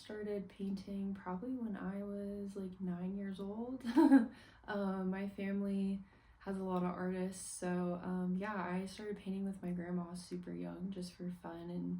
started painting probably when I was like 9 years old. My family has a lot of artists, so yeah, I started painting with my grandma super young just for fun,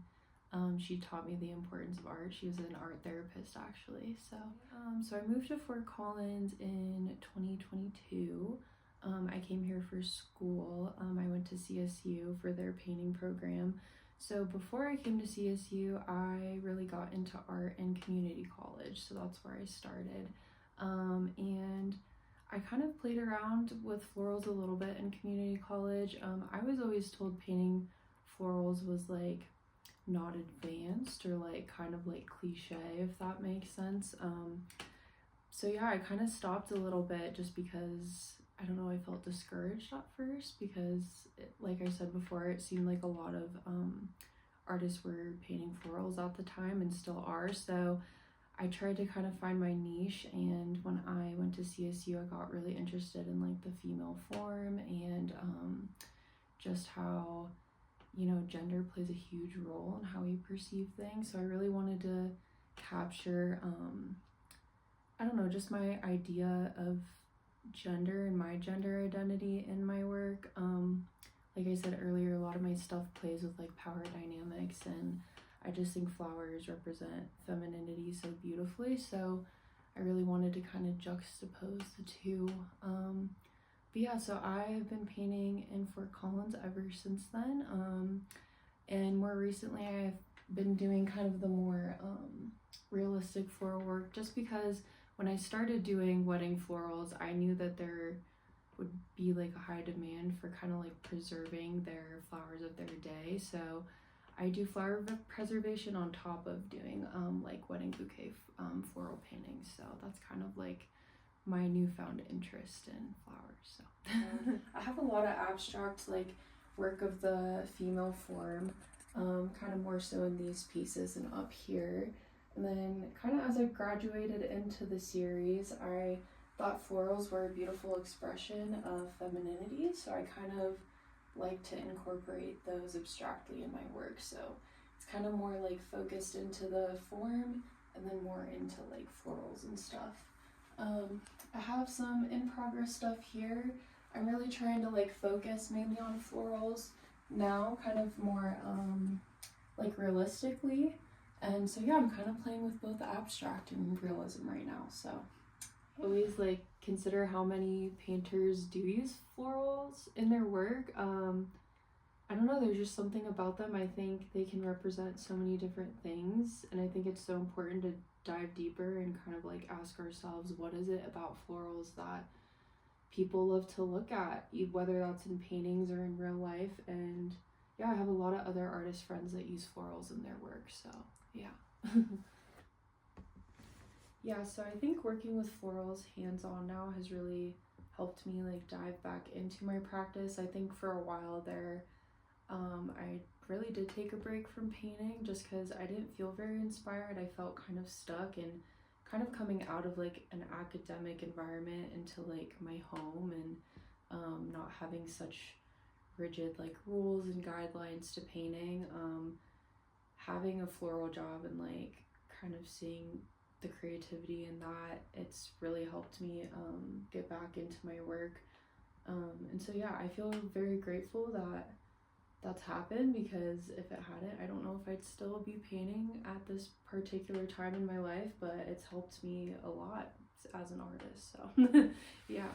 and she taught me the importance of art. She was an art therapist actually. So I moved to Fort Collins in 2022. I came here for school. I went to CSU for their painting program. So before I came to CSU, I really got into art in community college. So that's where I started. And I kind of played around with florals a little bit in community college. I was always told painting florals was like not advanced or like kind of like cliche, if that makes sense. So yeah, I kind of stopped a little bit just because I don't know, I felt discouraged at first because like I said before, it seemed like a lot of artists were painting florals at the time and still are. So I tried to kind of find my niche, and when I went to CSU, I got really interested in like the female form and just how, you know, gender plays a huge role in how we perceive things. So I really wanted to capture, I don't know, just my idea of gender and my gender identity in my work. Like I said earlier, a lot of my stuff plays with like power dynamics, and I just think flowers represent femininity so beautifully. So I really wanted to kind of juxtapose the two. But yeah, so I've been painting in Fort Collins ever since then. And more recently I've been doing kind of the more realistic floral work, just because when I started doing wedding florals, I knew that there would be like a high demand for kind of like preserving their flowers of their day. So I do flower preservation on top of doing like wedding bouquet floral painting. So that's kind of like my newfound interest in flowers. So I have a lot of abstract like work of the female form, kind of more so in these pieces and up here. And then kind of as I graduated into the series, I thought florals were a beautiful expression of femininity, so I kind of like to incorporate those abstractly in my work. So it's kind of more like focused into the form and then more into like florals and stuff. I have some in progress stuff here. I'm really trying to like focus mainly on florals now, kind of more like realistically. And so yeah, I'm kind of playing with both abstract and realism right now. So I always like consider how many painters do use florals in their work. I don't know, there's just something about them. I think they can represent so many different things, and I think it's so important to dive deeper and kind of like ask ourselves, what is it about florals that people love to look at, whether that's in paintings or in real life. And yeah, I have a lot of other artist friends that use florals in their work, so yeah. Yeah, so I think working with florals hands-on now has really helped me like dive back into my practice. I think for a while there, I really did take a break from painting just because I didn't feel very inspired. I felt kind of stuck and kind of coming out of like an academic environment into like my home, and not having such rigid like rules and guidelines to painting. Having a floral job and like kind of seeing the creativity in that, it's really helped me get back into my work. And so yeah, I feel very grateful that that's happened, because if it hadn't, I don't know if I'd still be painting at this particular time in my life, but it's helped me a lot as an artist. So yeah.